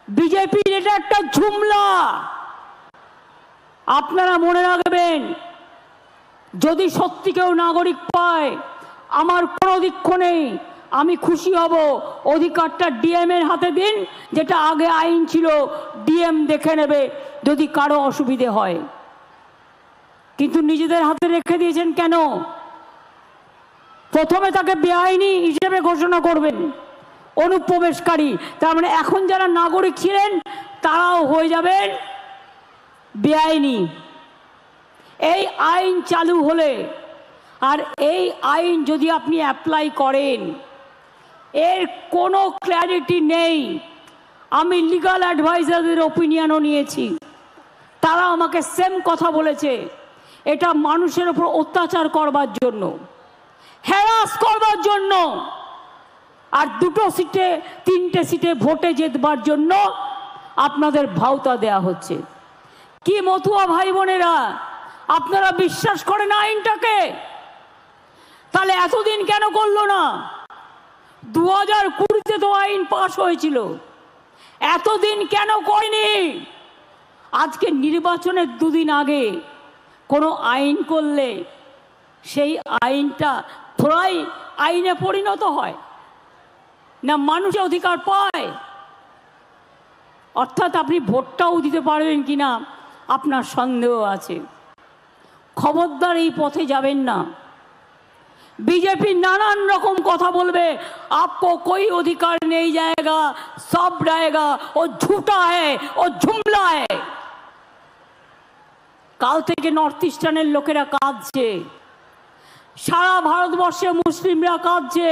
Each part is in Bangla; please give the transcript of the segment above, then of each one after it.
বিজেপির এটা একটা ঝুমলা। আপনারা মনে রাখবেন, যদি সত্যি কেউ নাগরিক পায়, আমার কোনো দুঃখ নেই, আমি খুশি হব। অধিকারটা ডিএম এর হাতে দিন, যেটা আগে আইন ছিল ডিএম দেখে নেবে যদি কারো অসুবিধে হয়। কিন্তু নিজেদের হাতে রেখে দিয়েছেন কেন? প্রথমে তাকে বেআইনি হিসেবে ঘোষণা করবেন, অনুপ্রবেশকারী। তার মানে এখন যারা নাগরিক ছিলেন তারাও হয়ে যাবেন বেআইনি। এই আইন চালু হলে, আর এই আইন যদি আপনি অ্যাপ্লাই করেন, এর কোনো ক্ল্যারিটি নেই। আমি লিগাল অ্যাডভাইজারদের ওপিনিয়নও নিয়েছি, তারা আমাকে সেম কথা বলেছে। এটা মানুষের উপর অত্যাচার করবার জন্য, হ্যারাস করবার জন্য, আর 2টো সিটে 3টে সিটে ভোটে জেতবার জন্য আপনাদের ভাওতা দেয়া হচ্ছে। কি মতুয়া ভাই বোনেরা, আপনারা বিশ্বাস করেন আইনটাকে? তাহলে এতদিন কেন করলো না? 2020-তে তো আইন পাশ হয়েছিল, এতদিন কেন করেনি? আজকে নির্বাচনের 2 দিন আগে কোনো আইন করলে সেই আইনটা থোড়াই আইনে পরিণত হয় না, মানুষের অধিকার পায়। অর্থাৎ আপনি ভোটটাও দিতে পারবেন কিনা আপনার সন্দেহ আছে। খবরদার এই পথে যাবেন না। बीजेपी नानान रकम कथा बोलबे, आपको कोई अधिकार नहीं जाएगा, सब रहेगा, वो झूठा है, वो जुमला है। काल থেকে নর্থ ইস্টার্নের লোকেরা কাঁদছে, সারা ভারতবর্ষে মুসলিমরা কাঁদছে,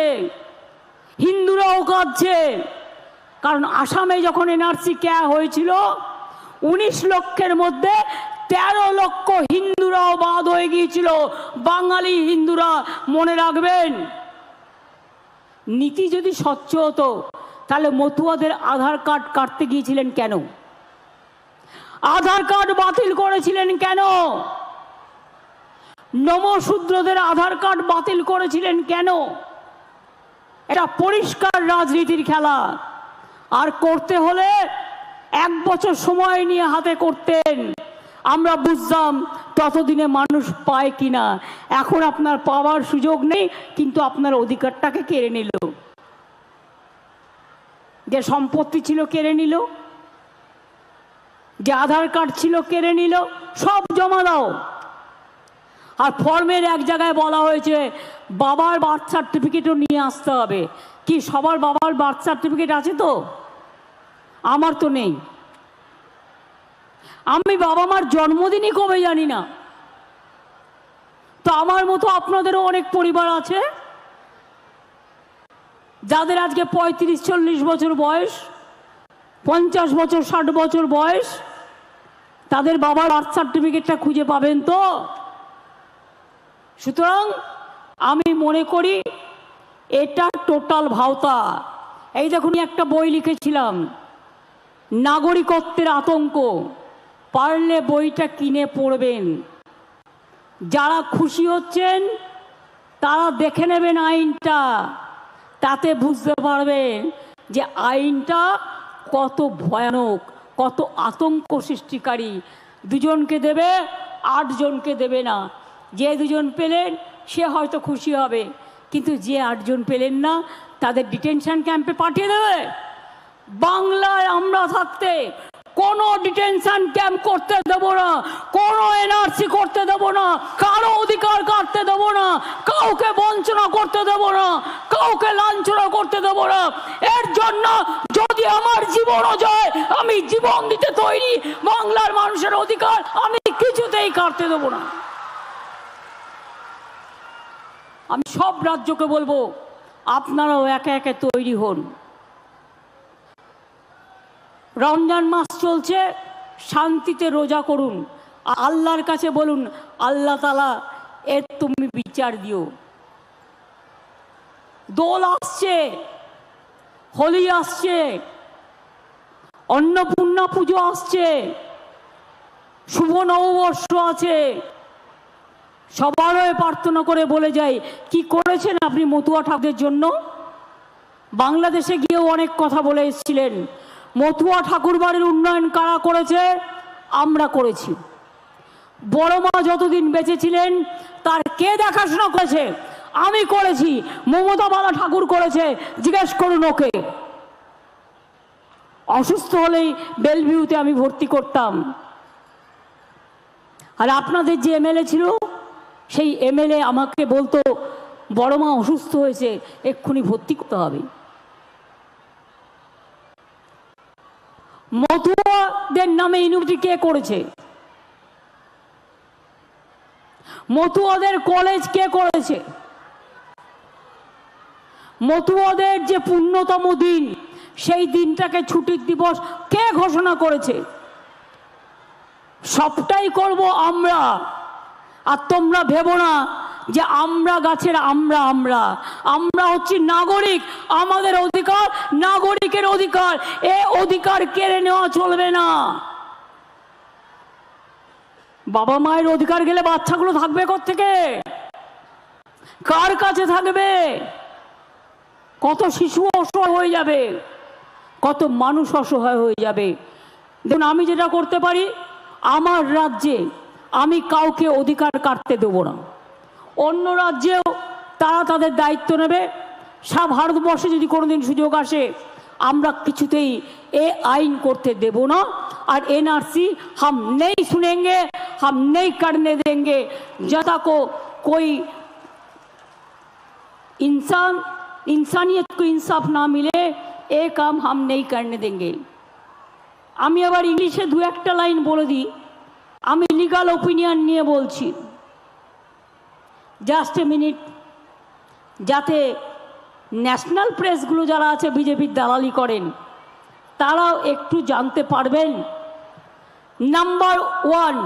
হিন্দুরাও কাঁদছে। কারণ আসামে যখন এনআরসি কেয়া হয়েছিল 19 লক্ষের মধ্যে 13 লক্ষ হিন্দুরাও বাদ হয়ে গিয়েছিল, বাঙালি হিন্দুরা। মনে রাখবেন, নীতি যদি স্বচ্ছ হতো তাহলে মতুয়াদের আধার কার্ড কাটতে গিয়েছিলেন কেন? আধার কার্ড বাতিল করেছিলেন কেন? নমশূদ্রদের আধার কার্ড বাতিল করেছিলেন কেন? এটা পরিষ্কার রাজনীতির খেলা। আর করতে হলে 1 বছর সময় নিয়ে হাতে করতেন, আমরা বুঝতাম ততদিনে মানুষ পায় কিনা। এখন আপনার পাওয়ার সুযোগ নেই, কিন্তু আপনার অধিকারটাকে কেড়ে নিল। যে সম্পত্তি ছিল কেড়ে নিল, যে আধার কার্ড ছিল কেড়ে নিল, সব জমা দাও। আর ফর্মের এক জায়গায় বলা হয়েছে বাবার বার্থ সার্টিফিকেটও নিয়ে আসতে হবে। কি সবার বাবার বার্থ সার্টিফিকেট আছে? তো আমার তো নেই। আমি বাবা মার জন্মদিনই কবে জানি না। তো আমার মতো আপনাদেরও অনেক পরিবার আছে যাদের আজকে 35-40 বছর বয়স, 50 বছর 60 বছর বয়স, তাদের বাবার বার্থ সার্টিফিকেটটা খুঁজে পাবেন তো? সুতরাং আমি মনে করি এটা টোটাল ভাওতা। এই দেখুন, একটা বই লিখেছিলাম, নাগরিকত্বের আতঙ্ক। পারলে বইটা কিনে পড়বেন। যারা খুশি হচ্ছেন তারা দেখে নেবেন আইনটা, তাতে বুঝতে পারবেন যে আইনটা কত ভয়ানক, কত আতঙ্ক সৃষ্টিকারী। 2 জনকে দেবে, 8 জনকে দেবে না। যে 2 জন পেলেন সে হয়তো খুশি হবে, কিন্তু যে 8 জন পেলেন না তাদের ডিটেনশন ক্যাম্পে পাঠিয়ে দেবে। বাংলায় আমরা থাকতে কোনো ডিটেনশন ক্যাম্প করতে দেব না, কোনো এনআরসি করতে দেব না, কারো অধিকার কাটতে দেব না, কাউকে বঞ্চনা করতে দেব না, কাউকে লাঞ্ছনা করতে দেব না। এর জন্য যদি আমার জীবনও যায় আমি জীবন দিতে তৈরি। বাংলার মানুষের অধিকার আমি কিছুতেই কাটতে দেব না। আমি সব রাজ্যকে বলবো আপনারাও একে একে তৈরি হন। রমজান মাস চলছে, শান্তিতে রোজা করুন, আল্লাহর কাছে বলুন আল্লাহ তাআলা এর তুমি বিচার দিও। দোল আসছে, হোলি আসছে, অন্নপূর্ণা পুজো আসছে, শুভ নববর্ষ আছে। সবারও প্রার্থনা করে বলে যাই, কি করেছেন আপনি মতুয়া ঠাকুরের জন্য? বাংলাদেশে গিয়েও অনেক কথা বলে এসেছিলেন। মতুয়া ঠাকুরবাড়ির উন্নয়ন কারা করেছে? আমরা করেছি। বড় মা যতদিন বেঁচে ছিলেন তার কে দেখাশোনা করেছে? আমি করেছি। মমতা বালা ঠাকুর করেছে, জিজ্ঞেস করুন ওকে। অসুস্থ হলেই বেলভিউতে আমি ভর্তি করতাম। আর আপনাদের যে এমএলএ ছিল, সেই এমএলএ আমাকে বলতো বড় মা অসুস্থ হয়েছে, এক্ষুনি ভর্তি করতে হবে। মতুয়াদের নামে ইউনিভার্সিটি কে করেছে? মতুয়াদের কলেজ কে করেছে? মতুয়াদের যে পুণ্যতম দিন, সেই দিনটাকে ছুটির দিবস কে ঘোষণা করেছে? সবটাই করব আমরা। আর তোমরা ভেবো না যে আমরা গাছের আমরা আমরা আমরা হচ্ছি নাগরিক। আমাদের অধিকার নাগরিকের অধিকার, এ অধিকার কেড়ে নেওয়া চলবে না। বাবা মায়ের অধিকার গেলে বাচ্চাগুলো থাকবে কোত্থেকে? কার কাছে থাকবে? কত শিশু অসহায় হয়ে যাবে, কত মানুষ অসহায় হয়ে যাবে। দেখুন, আমি যেটা করতে পারি, আমার রাজ্যে আমি কাউকে অধিকার কাটতে দেবো না। অন্য রাজ্যেও তারা তাদের দায়িত্ব নেবে। সারা ভারতবর্ষে যদি কোনোদিন সুযোগ আসে, আমরা কিছুতেই এ আইন করতে দেব না। আর एनआरसी हम नहीं सुनेंगे, हम नहीं करने देंगे। जब तक कोई इंसानियत को इंसाफ ना मिले, ये काम हम नहीं करने देंगे। আমি আবার ইংলিশে দু একটা লাইন বলে দিই। আমি লিগাল ওপিনিয়ন নিয়ে বলছি, জাস্ট এ মিনিট, যাতে ন্যাশনাল প্রেসগুলো যারা আছে বিজেপির দালালি করেন, তারাও একটু জানতে পারবেন। নাম্বার 1,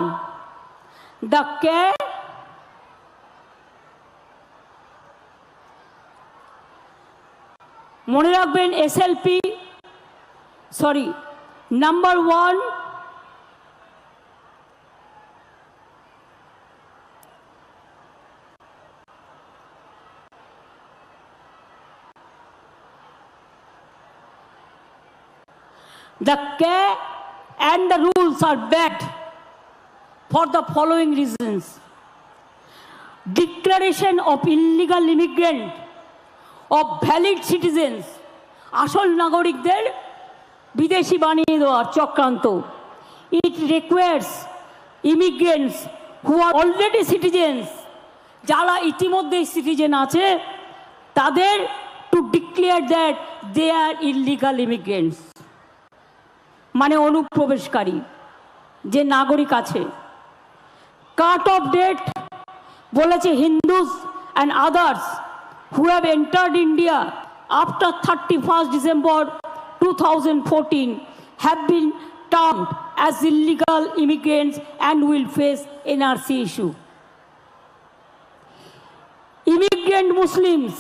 দ্য কে মনে রাখবেন, SLP, sorry, number 1, the care and the rules are bad for the following reasons. Declaration of illegal immigrant of valid citizens, আসল নাগরিকদের বিদেশি বানিয়ে দেওয়ার চক্রান্ত। It requires immigrants who are already citizens, যারা ইতিমধ্যে সিটিজেন আছে, তাদের to declare that they are illegal immigrants, মানে অনুপ্রবেশকারী যে নাগরিক আছে। কাট অফ ডেট বলেছে, Hindus and others who have entered India after 31 December 2014 have been termed as illegal immigrants and will face NRC issue. Immigrant Muslims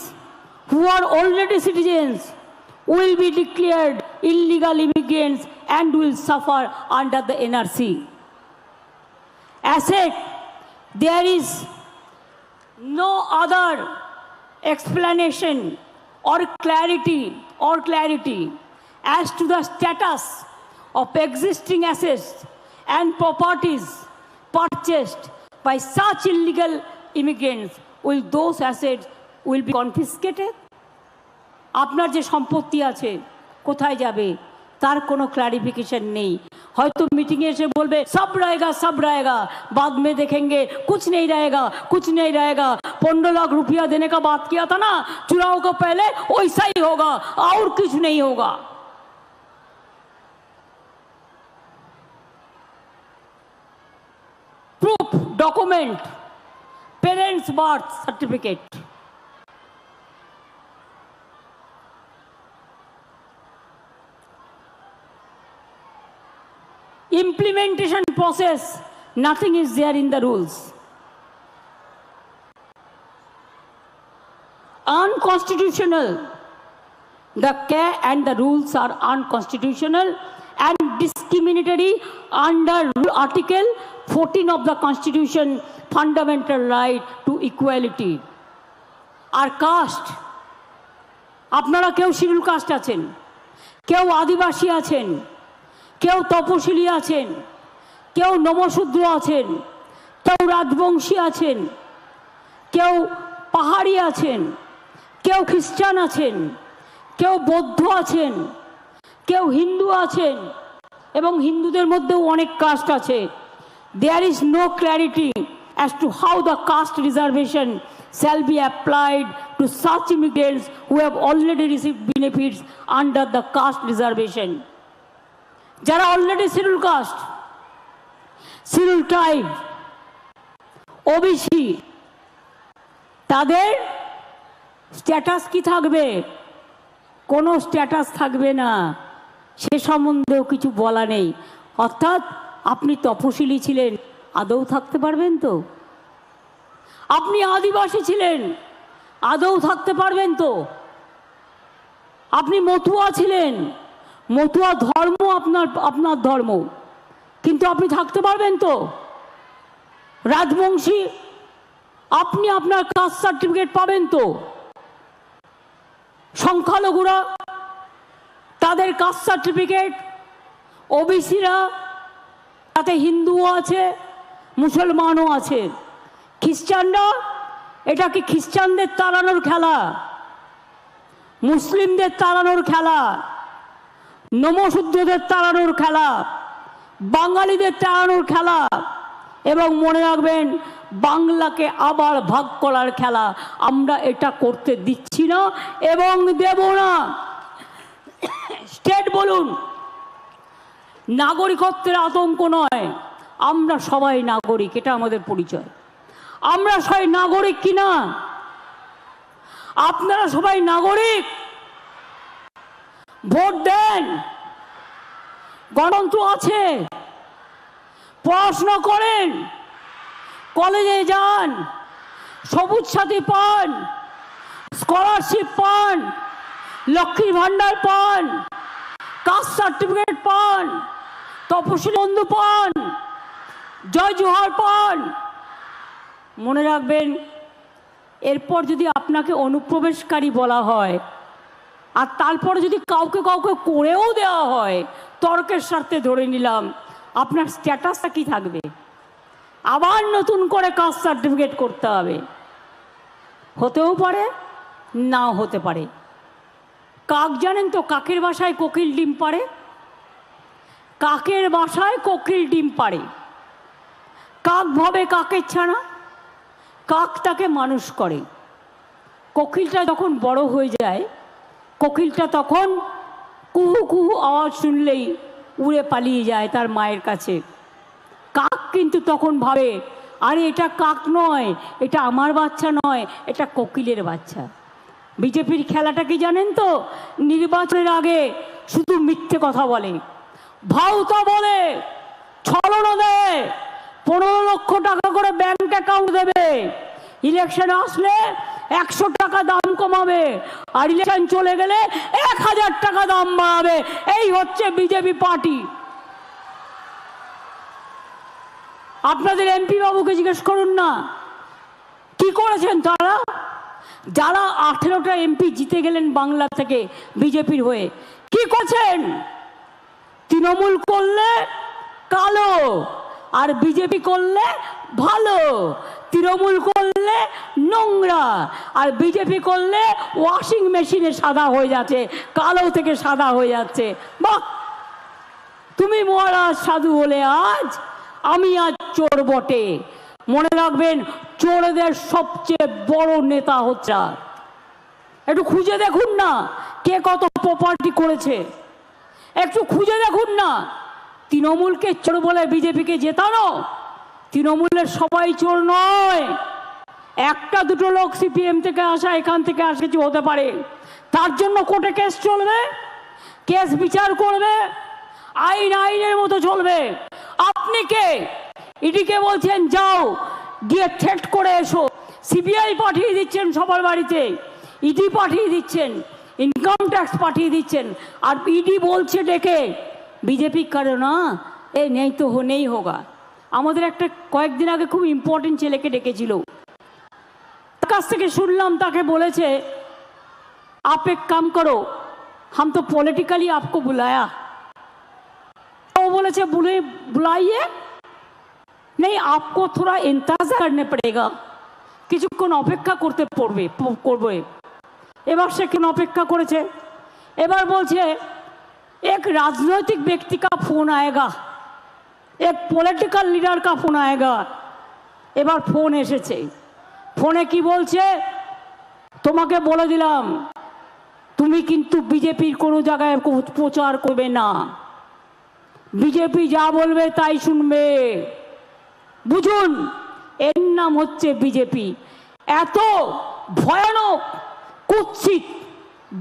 who are already citizens will be declared illegal immigrants and will suffer under the NRC. As said, there is no other explanation or clarity as to the status of existing assets and properties purchased by such illegal immigrants. Will those assets will be confiscated? আপনার যে সম্পত্তি আছে কোথায় যাবে তার কোনো ক্লারিফিকেশন নেই। হয়তো মিটিংয়ে এসে বলবে সব रहेगा, बाद में देखेंगे कुछ नहीं रहेगा। 15 लाख रुपया देने का बात किया था ना चुनाव को पहले, वैसा ही होगा और कुछ नहीं होगा। Proof, document, parents birth certificate, implementation process, nothing is there in the rules. Unconstitutional. The care and the rules are unconstitutional and discriminatory under Article 14 of the Constitution, fundamental right to equality. Our caste, আপনারা কেউ শিডিউল কাস্ট আছেন, কেউ আদিবাসী আছেন, কেউ তপশিলি আছেন, কেউ নমশূদ্র আছেন, কেউ রাজবংশী আছেন, কেউ পাহাড়ি আছেন, কেউ খ্রিস্টান আছেন, কেউ বৌদ্ধ আছেন, কেউ হিন্দু আছেন, এবং হিন্দুদের মধ্যেও অনেক কাস্ট আছে। There is no clarity as to how the caste reservation shall be applied to such immigrants who have already received benefits under the caste reservation. যারা already schedule caste, schedule tribe, OBC, তাদের স্ট্যাটাস কি থাকবে? কোনো স্ট্যাটাস থাকবে না, সে সম্বন্ধেও কিছু বলা নেই। অর্থাৎ আপনি তপশিলি ছিলেন, আদৌ থাকতে পারবেন তো? আপনি আদিবাসী ছিলেন, আদৌ থাকতে পারবেন তো? আপনি মতুয়া ছিলেন, মতুয়া ধর্ম আপনার ধর্ম, কিন্তু আপনি থাকতে পারবেন তো? রাজবংশী, আপনি আপনার কাস্ট সার্টিফিকেট পাবেন তো? সংখ্যালঘুরা তাদের কাস্ট সার্টিফিকেট, ওবিসিরা, তাতে হিন্দুও আছে, মুসলমানও আছে। খ্রিস্টানরা, এটা কি খ্রিস্টানদের তাড়ানোর খেলা? মুসলিমদের তাড়ানোর খেলা, নমশূদ্রদের তাড়ানোর খেলা, বাঙালিদের তাড়ানোর খেলা, এবং মনে রাখবেন বাংলাকে আবার ভাগ করার খেলা। আমরা এটা করতে দিচ্ছি না এবং দেব না। স্টেট বলুন, নাগরিকত্বের আতঙ্ক নয়, আমরা সবাই নাগরিক, এটা আমাদের পরিচয়। আমরা সবাই নাগরিক কিনা? আপনারা সবাই নাগরিক, ভোট দেন, গণতন্ত্র আছে, পড়াশোনা করেন, কলেজে যান, সবুজ সাথী পান, স্কলারশিপ পান, লক্ষ্মীর ভান্ডার পান, কাস্ট সার্টিফিকেট পান, তপশিলি বন্ধু পান, জয় জোহার পান। মনে রাখবেন, এরপর যদি আপনাকে অনুপ্রবেশকারী বলা হয় আর তারপরে যদি কাউকে কাউকে করেও দেওয়া হয়, তর্কের স্বার্থে ধরে নিলাম, আপনার স্ট্যাটাসটা কি থাকবে? আবার নতুন করে কাস্ট সার্টিফিকেট করতে হবে। হতেও পারে, নাও হতে পারে। কাক জানেন তো, কাকের বাসায় কোকিল ডিম পাড়ে? কাকের বাসায় কোকিল ডিম পাড়ে। কাক ভাবে কাকের ছানা, কাক তাকে মানুষ করে। কোকিলটা যখন বড় হয়ে যায়, কোকিলটা তখন কুহু কুহু আওয়াজ শুনলেই উড়ে পালিয়ে যায় তার মায়ের কাছে। কাক কিন্তু তখন ভাবে, আরে এটা কাক নয়, এটা আমার বাচ্চা নয়, এটা কোকিলের বাচ্চা। বিজেপির খেলাটা কি জানেন তো? নির্বাচনের আগে শুধু মিথ্যে কথা বলে, ভাউতা বলে, ছলনা দেয়, 15 লক্ষ টাকা করে ব্যাংক অ্যাকাউন্ট দেবে, ইলেকশন আসলে 100 টাকা দাম কমাবে, আর ইলেকশন চলে গেলে 1000 টাকা দাম বাড়াবে। এই হচ্ছে বিজেপি পার্টি। আপনাদের এমপি বাবুকে জিজ্ঞেস করুন না কি করেছেন তারা। যারা 18টা এমপি জিতে গেলেন বাংলা থেকে বিজেপির হয়ে, কি করছেন? তৃণমূল করলে কালো আর বিজেপি করলে ভালো। তৃণমূল করলে নোংরা আর বিজেপি করলে ওয়াশিং মেশিনে সাদা হয়ে যাচ্ছে, কালো থেকে সাদা হয়ে যাচ্ছে। বাহ, তুমি মহারাজ সাধু হলে আজ, আমি আজ চোর বটে। মনে রাখবেন, চোরদের সবচেয়ে বড় নেতা হচ্ছে। একটু খুঁজে দেখুন না কে কত প্রপার্টি করেছে, একটু খুঁজে দেখুন না। তৃণমূলকে চোর বলে বিজেপিকে জেতানো? তৃণমূলের সবাই চোর নয়, একটা দুটো লোক সিপিএম থেকে আসা, এখান থেকে আসা কিছু হতে পারে। তার জন্য কোর্টে কেস চলবে, কেস বিচার করবে, আইন আইনের মতো চলবে। আপনি কে? ইডিকে বলছেন যাও গিয়ে থ্রেট করে এসো, সিবিআই পাঠিয়ে দিচ্ছেন সবার বাড়িতে, ইডি পাঠিয়ে দিচ্ছেন, ইনকাম ট্যাক্স পাঠিয়ে দিচ্ছেন, আর ইডি বলছে ডেকে বিজেপি করে না, এ নেই তো নেই হোগা। আমাদের একটা কয়েকদিন আগে খুব ইম্পর্টেন্ট ছেলেকে ডেকেছিল, তার কাছ থেকে শুনলাম তাকে বলেছে, আপ এক কাম করো, हम तो पॉलिटिकली आपको बुलाया। वो बोले बुलाइए, नहीं आपको थोड़ा इंतजार करने पड़ेगा, কিছুক্ষণ অপেক্ষা করতে করবে। এবার সে কেন অপেক্ষা করেছে? এবার বলছে एक राजनीतिक व्यक्ति का फोन आएगा, एक पॉलिटिकल लीडर का फोन आएगा। এবার ফোন এসেছে, ফোনে কি বলছে? তোমাকে বলে দিলাম তুমি কিন্তু বিজেপির কোনো জায়গায় প্রচার করবে না, বিজেপি যা বলবে তাই শুনবে। বুঝুন, এর নাম হচ্ছে বিজেপি। এত ভয়ানক কুৎসিত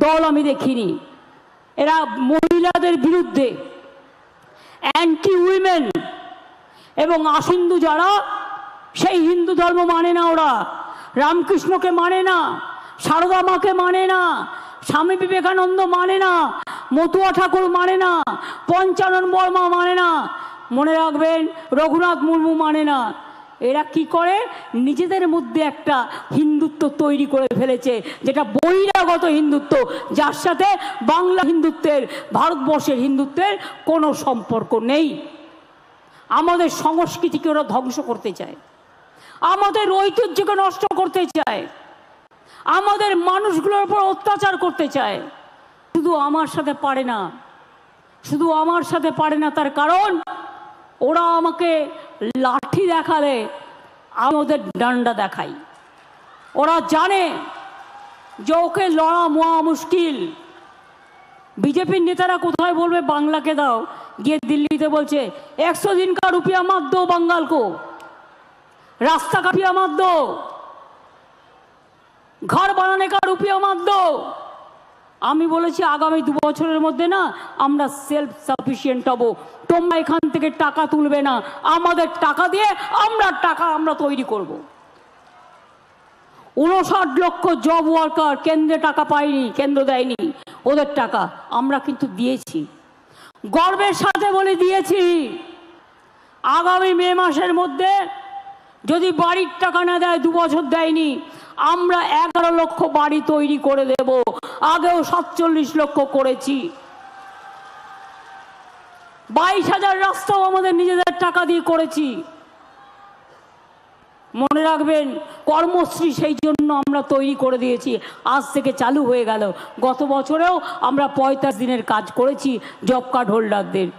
দল আমি দেখিনি। এরা মহিলাদের বিরুদ্ধে, অ্যান্টি উইমেন এবং আসিন্দু যারা, সেই হিন্দু ধর্ম মানে না, ওরা রামকৃষ্ণকে মানে না, সারদা মাকে মানে না, স্বামী বিবেকানন্দ মানে না, মতুয়া ঠাকুর মানে না, পঞ্চানন বর্মা মানে না, মনে রাখবেন রঘুনাথ মুর্মু মানে না। এরা কি করে? নিজেদের মধ্যে একটা হিন্দুত্ব তৈরি করে ফেলেছে, যেটা বহিরাগত হিন্দুত্ব, যার সাথে বাংলা হিন্দুত্বের, ভারতবর্ষের হিন্দুত্বের কোনো সম্পর্ক নেই। আমাদের সংস্কৃতিকে ওরা ধ্বংস করতে চায়, আমাদের ঐতিহ্যকে নষ্ট করতে চায়, আমাদের মানুষগুলোর উপর অত্যাচার করতে চায়। শুধু আমার সাথে পারে না, শুধু আমার সাথে পারে না, তার কারণ ওরা আমাকে লাঠি দেখালে আমি ওদের ডান্ডা দেখাই। ওরা জানে যে ওকে লড়া মহা মুশকিল। বিজেপির নেতারা কোথায় বলবে বাংলাকে দাও, গিয়ে দিল্লিতে বলছে 100 दिन का रुपया मत दो बंगाल को, रास्ता का रुपया मत दो, घर बनाने का रुपया मत दो। আমি বলেছি আগামী 2 বছরের মধ্যে না আমরা সেলফ সাফিসিয়েন্ট হব। তোমরা এখান থেকে টাকা তুলবে না, আমাদের টাকা দিয়ে আমরা তৈরি করব। 59 লক্ষ জব ওয়ার্কার কেন্দ্রে টাকা পায়নি, কেন্দ্র দেয়নি, ওদের টাকা আমরা কিন্তু দিয়েছি, গর্বের সাথে বলে দিয়েছি। আগামী মে মাসের মধ্যে যদি বাড়ির টাকা না দেয়, 2 বছর দেয়নি, আমরা 11 লক্ষ বাড়ি তৈরি করে দেব। আগেও 47 লক্ষ করেছি। 22,000 রাস্তাও আমাদের নিজেদের টাকা দিয়ে করেছি। মনে রাখবেন, কর্মশ্রী সেই জন্য আমরা তৈরি করে দিয়েছি, আজ থেকে চালু হয়ে গেল। গত বছরেও আমরা 45 দিনের কাজ করেছি জব কার্ড হোল্ডারদের।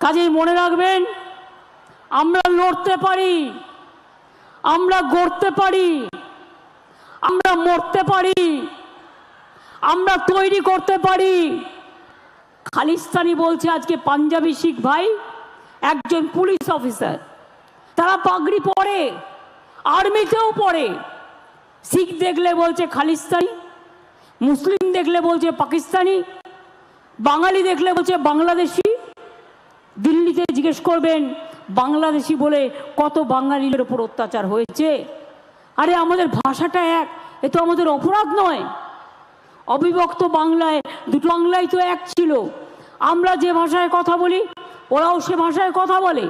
কাজেই মনে রাখবেন, আমরা লড়তে পারি, আমরা গড়তে পারি, আমরা মরতে পারি, আমরা তৈরি করতে পারি। খালিস্তানি বলছে আজকে পাঞ্জাবি শিখ ভাই, একজন পুলিশ অফিসার, তারা পাগড়ি পরে, আর্মিতেও পরে। শিখ দেখলে বলছে খালিস্তানি, মুসলিম দেখলে বলছে পাকিস্তানি, বাঙালি দেখলে বলছে বাংলাদেশি। দিল্লিতে জিজ্ঞেস করবেন বাংলাদেশি বলে কত বাঙালির উপর অত্যাচার হয়েছে। আরে আমাদের ভাষাটা এক, এ তো আমাদের অপরাধ নয়। অবিভক্ত বাংলায়, দুটো বাংলায় তো এক ছিল। আমরা যে ভাষায় কথা বলি ওরাও সে ভাষায় কথা বলে।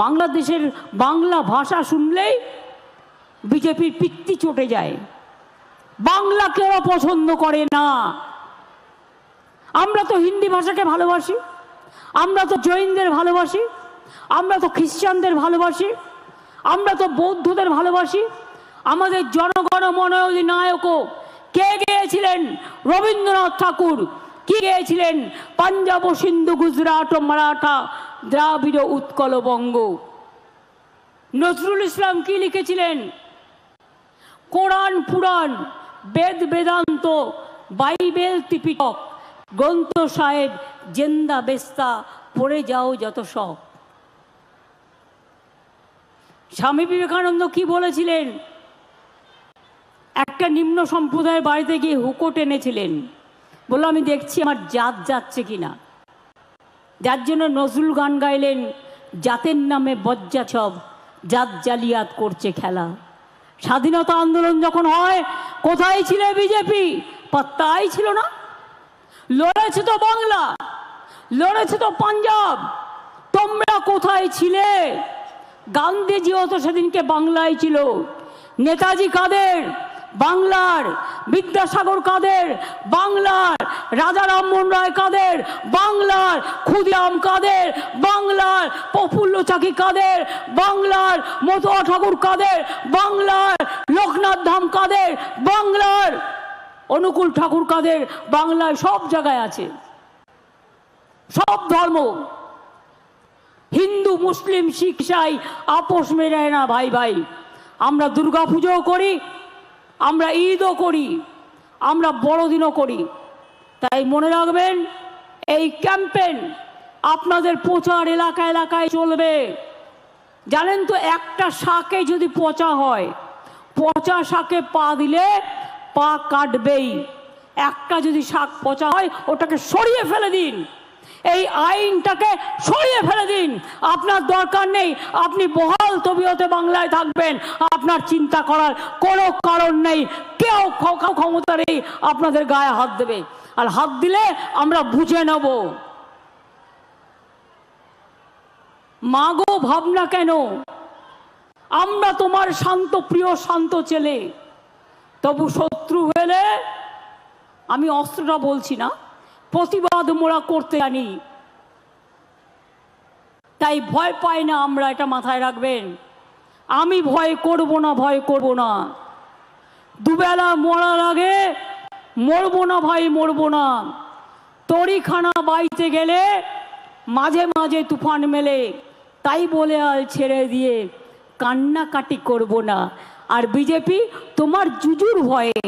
বাংলাদেশের বাংলা ভাষা শুনলেই বিজেপির পিত্তি চটে যায়, বাংলাকে ওরা পছন্দ করে না। আমরা তো হিন্দি ভাষাকে ভালোবাসি, আমরা তো জৈনদের ভালোবাসি, আমরা তো খ্রিস্টানদের ভালোবাসি, আমরা তো বৌদ্ধদের ভালোবাসি। আমাদের জনগণ মন অধিনায়কও কে গেয়েছিলেন? রবীন্দ্রনাথ ঠাকুর। কি গেয়েছিলেন? পাঞ্জাব, সিন্ধু, গুজরাট ও মারাঠা, দ্রাবিড়, উৎকল, বঙ্গ। নজরুল ইসলাম কি লিখেছিলেন? কোরআন, পুরাণ, বেদ, বেদান্ত, বাইবেল, ত্রিপিটক, গ্রন্থ সাহেব, জেন্দা বেস্তা, পড়ে যাও যত সব। স্বামী বিবেকানন্দ কি বলেছিলেন? একটা নিম্ন সম্প্রদায়ের বাড়িতে গিয়ে হুকো টেনেছিলেন, বললো আমি দেখছি আমার জাত যাচ্ছে কিনা। যার জন্য নজরুল গান গাইলেন, জাতের নামে বজ্জা সব, জাত জালিয়াত করছে খেলা। স্বাধীনতা আন্দোলন যখন হয় কোথায় ছিলে বিজেপি? পাত্তাই ছিল না। লড়েছে তো বাংলা, লড়েছে তো পাঞ্জাব, তোমরা কোথায় ছিলে? গান্ধীজিও তো সেদিনকে বাংলায় ছিল। নেতাজি কাদের? বাংলার বিদ্যাসাগর কাদের, বাংলার রাজা রামমোহন রায় কাদের, বাংলার ক্ষুদিরাম কাদের, বাংলার প্রফুল্ল চাকি কাদের, বাংলার মতুয়া ঠাকুর কাদের, বাংলার লোকনাথ ধাম কাদের, বাংলার অনুকূল ঠাকুর কাদের, বাংলায় সব জায়গায় আছে। সব ধর্ম, হিন্দু মুসলিম শিখ ইসাই আপোষ মেনে না ভাই ভাই। আমরা দুর্গা পুজোও করি, আমরা ঈদও করি, আমরা বড়দিনও করি। তাই মনে রাখবেন, এই ক্যাম্পেইন আপনাদের প্রচার এলাকা এলাকায় চলবে। জানেন তো, একটা শাকে যদি পচা হয়, পচা শাকে পা দিলে পা কাটবেই। একটা যদি শাক পচা হয়, ওটাকে সরিয়ে ফেলে দিন, এই আইনটাকে সরিয়ে ফেলে দিন। আপনার দরকার নেই, আপনি বহাল তবিয়তে বাংলায় থাকবেন, আপনার চিন্তা করার কোনো কারণ নেই। কেউ ক্ষমতা নেই আপনাদের গায়ে হাত দেবে, আর হাত দিলে আমরা বুঝে নেব। মাগো ভাবনা কেন, আমরা তোমার শান্ত প্রিয় শান্ত ছেলে, তবু শত্রু হলে, আমি অস্ত্রটা বলছি না, প্রতিবাদ মোরা করতে জানি, তাই ভয় পাই না আমরা, এটা মাথায় রাখবেন। আমি ভয় করব না, ভয় করব না। দুবেলা মরার আগে মরবো না ভাই, মরবো না। তরিখানা বাইতে গেলে মাঝে মাঝে তুফান মেলে, তাই বলে আল ছেড়ে দিয়ে কান্নাকাটি করব না। আর বিজেপি তোমার জুজুর ভয়ে,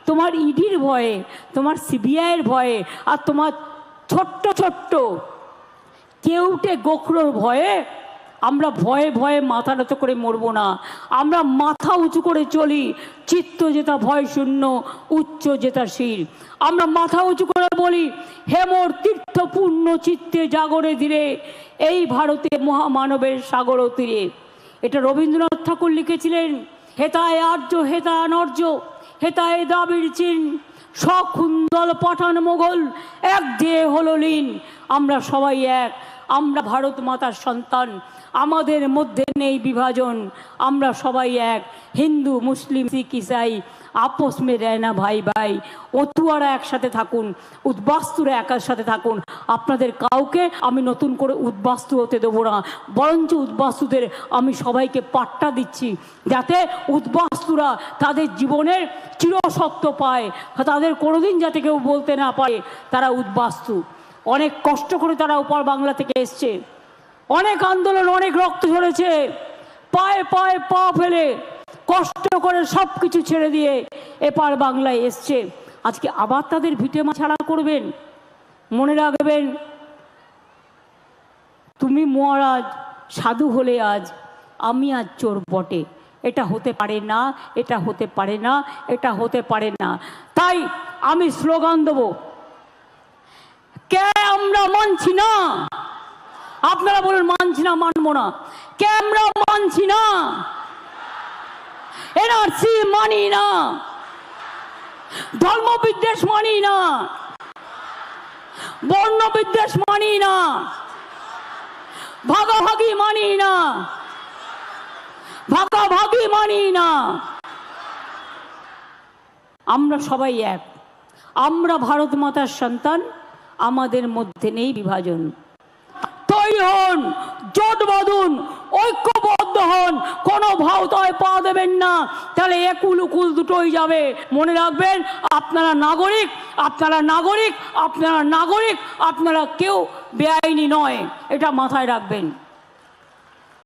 তোমার ইডির ভয়ে, তোমার সিবিআইয়ের ভয়ে, আর তোমার ছোট্ট ছোট্ট কেউটে গোখরোর ভয়ে আমরা ভয়ে ভয়ে মাথা নত করে মরব না। আমরা মাথা উঁচু করে চলি, চিত্ত যেটা ভয় শূন্য, উচ্চ যেটা শির। আমরা মাথা উঁচু করে বলি, হেমর তীর্থ পূর্ণ চিত্তে জাগরে ধীরে, এই ভারতে মহামানবের সাগর তীরে। এটা রবীন্দ্রনাথ ঠাকুর লিখেছিলেন। হেতায় আর্য হেতা নর্য, হেতায় দাবির চিন, সখুন্দল পাঠান মোগল, এক দিয়ে হলো লীন। আমরা সবাই এক, আমরা ভারত মাতার সন্তান, আমাদের মধ্যে নেই বিভাজন। আমরা সবাই এক, হিন্দু মুসলিম শিখ ইসাই আপোষ মে দেয় না ভাই ভাই। অতুয়ারা একসাথে থাকুন, উদ্বাস্তুরা একার সাথে থাকুন। আপনাদের কাউকে আমি নতুন করে উদ্বাস্তু হতে দেবো না, বরঞ্চ উদ্বাস্তুদের আমি সবাইকে পাট্টা দিচ্ছি, যাতে উদ্বাস্তুরা তাদের জীবনের চিরসত্য পায়, তাদের কোনোদিন যাতে কেউ বলতে না পারে তারা উদ্বাস্তু। অনেক কষ্ট করে তারা ওপার বাংলা থেকে এসছে, অনেক আন্দোলন, অনেক রক্ত ঝরেছে, পায়ে পায়ে পা ফেলে কষ্ট করে সব কিছু ছেড়ে দিয়ে এপার বাংলায় এসছে। আজকে আবার তাদের ভিটে ছাড়া করবেন? মনে রাখবেন, তুমি মহারাজ সাধু হলে আজ, আমি আজ চোর বটে। এটা হতে পারে না, এটা হতে পারে না, এটা হতে পারে না। তাই আমি স্লোগান দেবো, কে আমরা মানছি না। আপনারা বলেন মানছি না, মানবো না। কে আমরা মানছি না, এনআরসি মানি না, ধর্মবিদ্বেষ মানি না, বর্ণবিদ্বেষ মানি না, ভাগাভাগি মানি না, ভাগাভাগি মানি না। আমরা সবাই এক, আমরা ভারত মাতার সন্তান, আমাদের মধ্যে নেই বিভাজন। তৈরি হন, জোট বাঁধুন, ঐক্যবদ্ধ হন, কোনো ভাওতায় পা দেবেন না, তাহলে একুল উকুল দুটোই যাবে। মনে রাখবেন, আপনারা নাগরিক, আপনারা নাগরিক, আপনারা নাগরিক, আপনারা কেউ বেআইনি নয়, এটা মাথায় রাখবেন।